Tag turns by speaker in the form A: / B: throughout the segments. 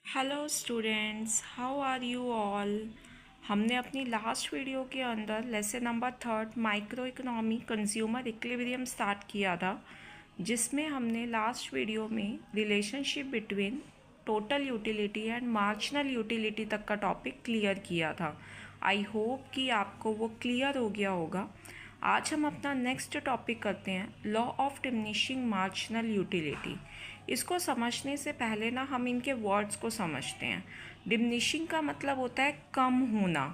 A: Hello students, how are you all. हमने अपनी last video के अंदर lesson number 3 micro economy consumer equilibrium start किया था, जिसमें हमने लास्ट वीडियो में relationship between total utility and marginal utility तक का टॉपिक क्लियर किया था। आई होप कि आपको वो क्लियर हो गया होगा। आज हम अपना नेक्स्ट टॉपिक करते हैं, law of diminishing marginal utility. इसको समझने से पहले ना हम इनके वर्ड्स को समझते हैं। डिमिनिशिंग का मतलब होता है कम होना,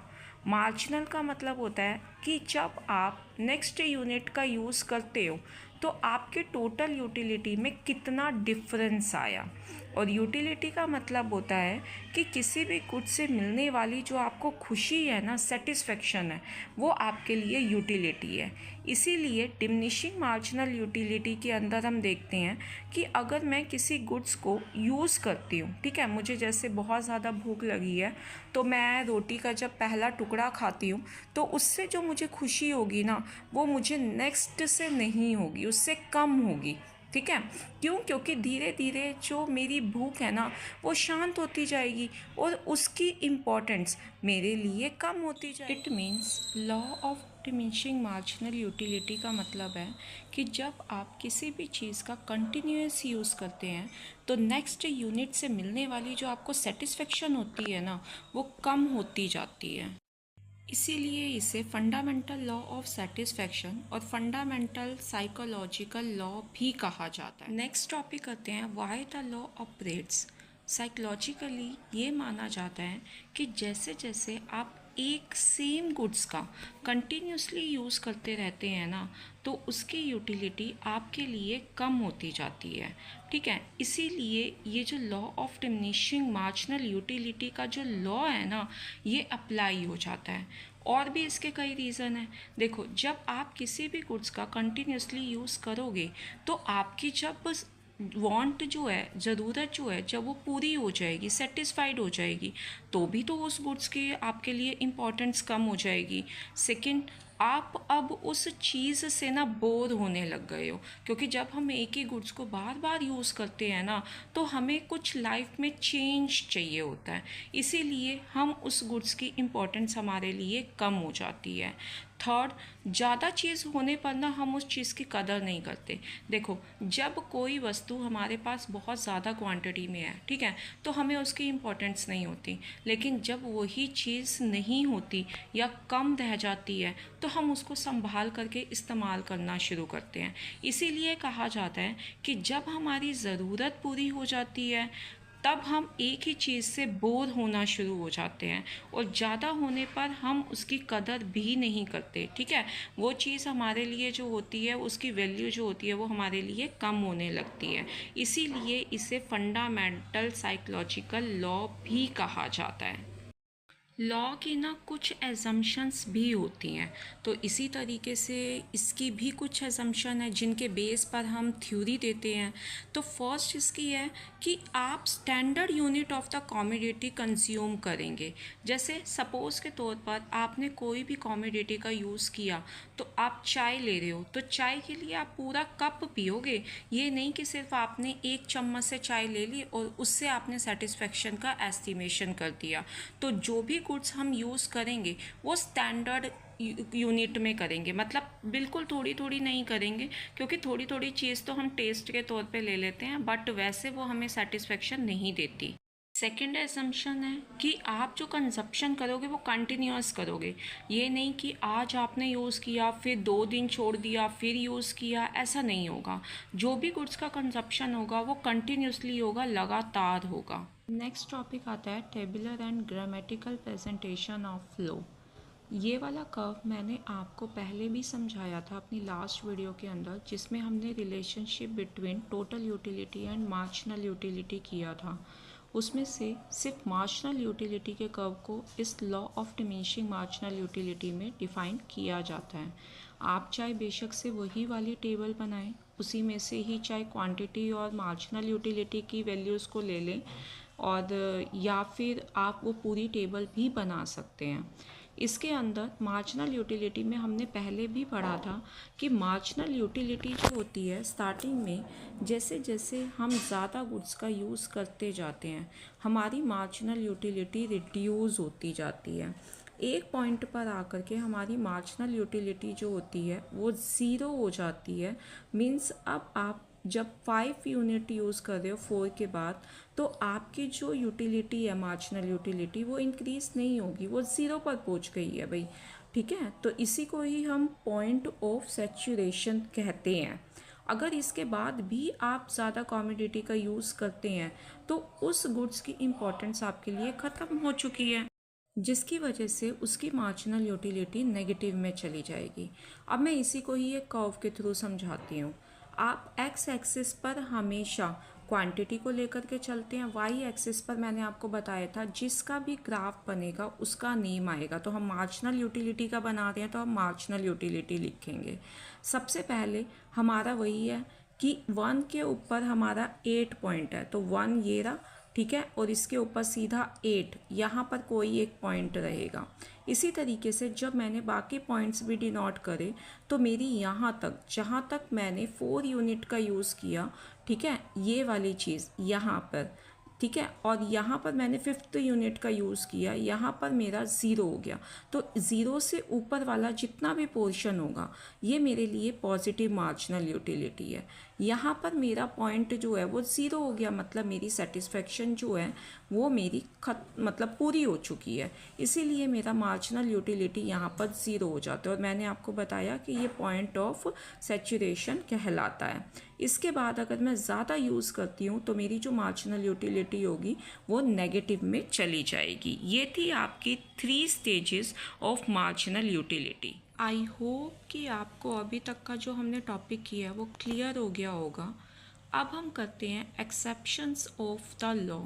A: मार्जिनल का मतलब होता है कि जब आप नेक्स्ट यूनिट का यूज़ करते हो तो आपके टोटल यूटिलिटी में कितना डिफरेंस आया। और यूटिलिटी का मतलब होता है कि किसी भी गुड से मिलने वाली जो आपको खुशी है ना, सेटिस्फेक्शन है, वो आपके लिए यूटिलिटी है। इसीलिए डिमिनिशिंग मार्जिनल यूटिलिटी के अंदर हम देखते हैं कि अगर मैं किसी गुड्स को यूज़ करती हूँ, ठीक है, मुझे जैसे बहुत ज़्यादा भूख लगी है तो मैं रोटी का जब पहला टुकड़ा खाती हूँ तो उससे जो मुझे खुशी होगी ना, वो मुझे नेक्स्ट से नहीं होगी, उससे कम होगी। ठीक है, क्यों? क्योंकि धीरे धीरे जो मेरी भूख है ना, वो शांत होती जाएगी और उसकी इम्पोर्टेंस मेरे लिए कम होती जाएगी। It means law of diminishing marginal utility का मतलब है कि जब आप किसी भी चीज़ का कंटिन्यूस यूज़ करते हैं तो नेक्स्ट यूनिट से मिलने वाली जो आपको सेटिस्फेक्शन होती है ना, वो कम होती जाती है। इसीलिए इसे फंडामेंटल लॉ ऑफ सेटिस्फैक्शन और फंडामेंटल साइकोलॉजिकल लॉ भी कहा जाता है। नेक्स्ट टॉपिक करते हैं, why the law operates. Psychologically ये माना जाता है कि जैसे जैसे आप एक सेम गुड्स का कंटिन्यूसली यूज़ करते रहते हैं ना, तो उसकी यूटिलिटी आपके लिए कम होती जाती है। ठीक है, इसीलिए ये जो law of diminishing marginal utility का जो लॉ है ना, ये अप्लाई हो जाता है। और भी इसके कई रीज़न हैं। देखो, जब आप किसी भी गुड्स का कंटिन्यूसली यूज़ करोगे तो आपकी जब वांट जो है, ज़रूरत जो है, जब वो पूरी हो जाएगी, सेटिस्फाइड हो जाएगी, तो भी तो उस गुड्स की आपके लिए इम्पोर्टेंस कम हो जाएगी। सेकंड, आप अब उस चीज़ से ना बोर होने लग गए हो, क्योंकि जब हम एक ही गुड्स को बार बार यूज़ करते हैं ना, तो हमें कुछ लाइफ में चेंज चाहिए होता है। इसीलिए हम उस गुड्स की इम्पोर्टेंस हमारे लिए कम हो जाती है। थर्ड, ज़्यादा चीज़ होने पर ना हम उस चीज़ की कदर नहीं करते। देखो, जब कोई वस्तु हमारे पास बहुत ज़्यादा क्वांटिटी में है, ठीक है, तो हमें उसकी इम्पोर्टेंस नहीं होती। लेकिन जब वही चीज़ नहीं होती या कम रह जाती है तो हम उसको संभाल करके इस्तेमाल करना शुरू करते हैं। इसीलिए कहा जाता है कि जब हमारी ज़रूरत पूरी हो जाती है तब हम एक ही चीज़ से बोर होना शुरू हो जाते हैं, और ज़्यादा होने पर हम उसकी कदर भी नहीं करते। ठीक है, वो चीज़ हमारे लिए जो होती है, उसकी वैल्यू जो होती है, वो हमारे लिए कम होने लगती है। इसीलिए इसे फंडामेंटल साइकोलॉजिकल लॉ भी कहा जाता है। लॉ की ना कुछ एजम्पशंस भी होती हैं, तो इसी तरीके से इसकी भी कुछ एजम्पशन है जिनके बेस पर हम थ्योरी देते हैं। तो फर्स्ट इसकी है कि आप standard unit of the commodity consume करेंगे। जैसे सपोज़ के तौर पर आपने कोई भी कमोडिटी का यूज़ किया, तो आप चाय ले रहे हो, तो चाय के लिए आप पूरा कप पियोगे। ये नहीं कि सिर्फ आपने एक चम्मच से चाय ले ली और उससे आपने सेटिस्फेक्शन का एस्टिमेशन कर दिया। तो जो भी गुड्स हम यूज़ करेंगे वो स्टैंडर्ड यूनिट में करेंगे, मतलब बिल्कुल थोड़ी थोड़ी नहीं करेंगे, क्योंकि थोड़ी थोड़ी चीज़ तो हम टेस्ट के तौर पे ले लेते हैं, बट वैसे वो हमें सेटिस्फेक्शन नहीं देती। सेकेंड एजम्पशन है कि आप जो कंजप्शन करोगे वो कंटिन्यूस करोगे। ये नहीं कि आज आपने यूज़ किया, फिर 2 दिन छोड़ दिया, फिर यूज़ किया, ऐसा नहीं होगा। जो भी गुड्स का कंजप्शन होगा वो कंटिन्यूसली होगा, लगातार होगा। नेक्स्ट टॉपिक आता है tabular and grammatical presentation of flow. ये वाला कर्व मैंने आपको पहले भी समझाया था अपनी लास्ट वीडियो के अंदर, जिसमें हमने relationship between total utility and marginal utility किया था। उसमें से सिर्फ मार्जिनल यूटिलिटी के कर्व को इस law of diminishing marginal utility में डिफाइन किया जाता है। आप चाहे बेशक से वही वाली टेबल बनाएं, उसी में से ही चाहे क्वांटिटी और मार्जिनल यूटिलिटी की वैल्यूज़ को ले लें, और या फिर आप वो पूरी टेबल भी बना सकते हैं। इसके अंदर मार्जिनल यूटिलिटी में हमने पहले भी पढ़ा था कि मार्जिनल यूटिलिटी जो होती है स्टार्टिंग में जैसे जैसे हम ज़्यादा गुड्स का यूज़ करते जाते हैं हमारी मार्जिनल यूटिलिटी रिड्यूस होती जाती है। एक पॉइंट पर आकर के हमारी मार्जिनल यूटिलिटी जो होती है वो ज़ीरो हो जाती है। मीन्स अब आप जब 5 यूनिट यूज़ कर रहे हो 4 के बाद तो आपकी जो यूटिलिटी है मार्जिनल यूटिलिटी वो इंक्रीज़ नहीं होगी, वो ज़ीरो पर पहुंच गई है भाई। ठीक है, तो इसी को ही हम पॉइंट ऑफ सैचुरेशन कहते हैं। अगर इसके बाद भी आप ज़्यादा कमोडिटी का यूज़ करते हैं तो उस गुड्स की इम्पोर्टेंस आपके लिए ख़त्म हो चुकी है, जिसकी वजह से उसकी मार्जिनल यूटिलिटी नेगेटिव में चली जाएगी। अब मैं इसी को ही एक कर्व के थ्रू समझाती हूँ। आप एक्स एक्सिस पर हमेशा क्वांटिटी को लेकर के चलते हैं, वाई एक्सिस पर मैंने आपको बताया था जिसका भी ग्राफ बनेगा उसका नेम आएगा। तो हम मार्जिनल यूटिलिटी का बना रहे हैं तो हम मार्जिनल यूटिलिटी लिखेंगे। सबसे पहले हमारा वही है कि 1 के ऊपर हमारा 8 पॉइंट है तो 1 ये रहा, ठीक है, और इसके ऊपर सीधा 8, यहाँ पर कोई एक पॉइंट रहेगा। इसी तरीके से जब मैंने बाकी पॉइंट्स भी डिनोट करे तो मेरी यहाँ तक जहाँ तक मैंने 4 यूनिट का यूज़ किया, ठीक है, ये वाली चीज़ यहाँ पर, ठीक है, और यहाँ पर मैंने 5th यूनिट का यूज़ किया, यहाँ पर मेरा ज़ीरो हो गया। तो ज़ीरो से ऊपर वाला जितना भी पोर्शन होगा ये मेरे लिए पॉजिटिव मार्जिनल यूटिलिटी है। यहाँ पर मेरा पॉइंट जो है वो ज़ीरो हो गया, मतलब मेरी सेटिस्फेक्शन जो है वो मेरी मतलब पूरी हो चुकी है, इसीलिए मेरा मार्जिनल यूटिलिटी यहाँ पर ज़ीरो हो जाता है। और मैंने आपको बताया कि ये पॉइंट ऑफ सैचुरेशन कहलाता है। इसके बाद अगर मैं ज़्यादा यूज़ करती हूँ तो मेरी जो मार्जिनल यूटिलिटी होगी वो नेगेटिव में चली जाएगी। ये थी आपकी 3 stages of marginal utility. I hope कि आपको अभी तक का जो हमने टॉपिक किया है वो क्लियर हो गया होगा। अब हम करते हैं exceptions of the law.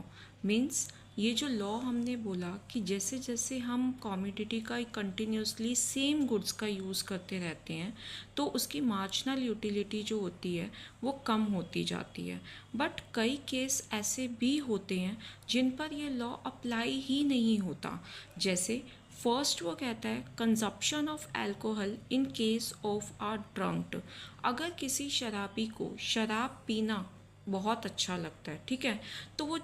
A: Means ये जो लॉ हमने बोला कि जैसे जैसे हम कमोडिटी का कंटिन्यूसली सेम गुड्स का यूज़ करते रहते हैं तो उसकी मार्जिनल यूटिलिटी जो होती है वो कम होती जाती है। बट कई केस ऐसे भी होते हैं जिन पर ये लॉ अप्लाई ही नहीं होता। जैसे फर्स्ट वो कहता है consumption of alcohol in case of a drunked. अगर किसी शराबी को शराब पीना बहुत अच्छा लगता है, ठीक है, तो वो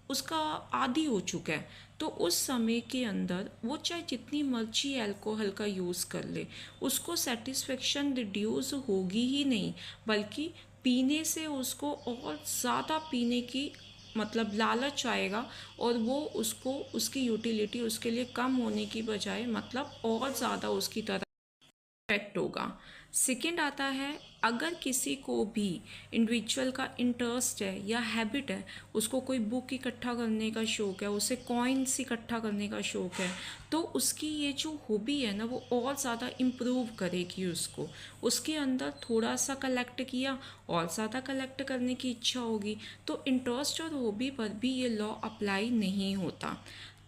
A: उसका आदी हो चुका है, तो उस समय के अंदर वो चाहे जितनी मर्जी अल्कोहल का यूज़ कर ले उसको सेटिस्फेक्शन रिड्यूस होगी ही नहीं, बल्कि पीने से उसको और ज़्यादा पीने की मतलब लालच आएगा और वो उसको उसकी यूटिलिटी उसके लिए कम होने की बजाय मतलब और ज़्यादा उसकी तरफ इफेक्ट होगा। सेकंड आता है अगर किसी को भी इंडिविजुअल का इंटरेस्ट है या हैबिट है, उसको कोई बुक इकट्ठा करने का शौक़ है, उसे कॉइन्स इकट्ठा करने का शौक़ है, तो उसकी ये जो हॉबी है ना वो और ज़्यादा इम्प्रूव करेगी उसको। उसके अंदर थोड़ा सा कलेक्ट किया और ज़्यादा कलेक्ट करने की इच्छा होगी। तो इंटरेस्ट और हॉबी पर भी ये लॉ अप्लाई नहीं होता।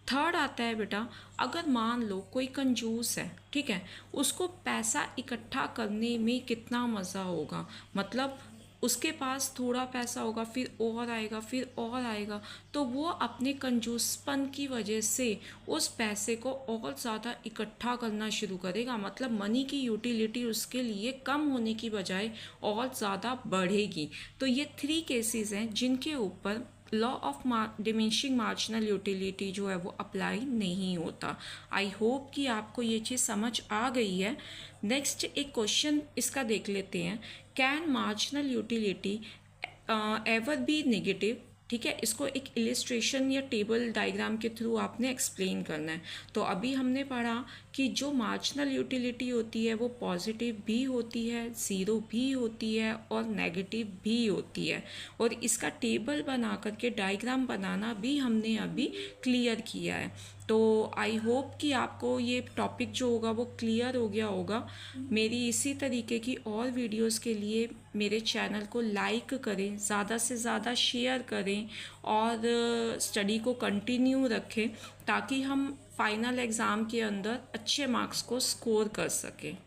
A: थर्ड आता है बेटा, अगर मान लो कोई कंजूस है, ठीक है, उसको पैसा इकट्ठा करने में कितना मज़ा होगा, मतलब उसके पास थोड़ा पैसा होगा फिर और आएगा फिर और आएगा, तो वो अपने कंजूसपन की वजह से उस पैसे को और ज़्यादा इकट्ठा करना शुरू करेगा। मतलब मनी की यूटिलिटी उसके लिए कम होने की बजाय और ज़्यादा बढ़ेगी। तो ये 3 केसेस हैं जिनके ऊपर law of diminishing marginal utility जो है वो अप्लाई नहीं होता। आई होप कि आपको ये चीज़ समझ आ गई है। नेक्स्ट एक क्वेश्चन इसका देख लेते हैं, can marginal utility ever be negative. ठीक है, इसको एक इलिस्ट्रेशन या टेबल डायग्राम के थ्रू आपने एक्सप्लेन करना है। तो अभी हमने पढ़ा कि जो मार्जिनल यूटिलिटी होती है वो पॉजिटिव भी होती है, ज़ीरो भी होती है और नेगेटिव भी होती है, और इसका टेबल बना करके डायग्राम बनाना भी हमने अभी क्लियर किया है। तो आई होप कि आपको ये टॉपिक जो होगा वो क्लियर हो गया होगा। मेरी इसी तरीके की और वीडियोस के लिए मेरे चैनल को लाइक करें, ज़्यादा से ज़्यादा शेयर करें और स्टडी को कंटिन्यू रखें ताकि हम फाइनल एग्ज़ाम के अंदर अच्छे मार्क्स को स्कोर कर सकें।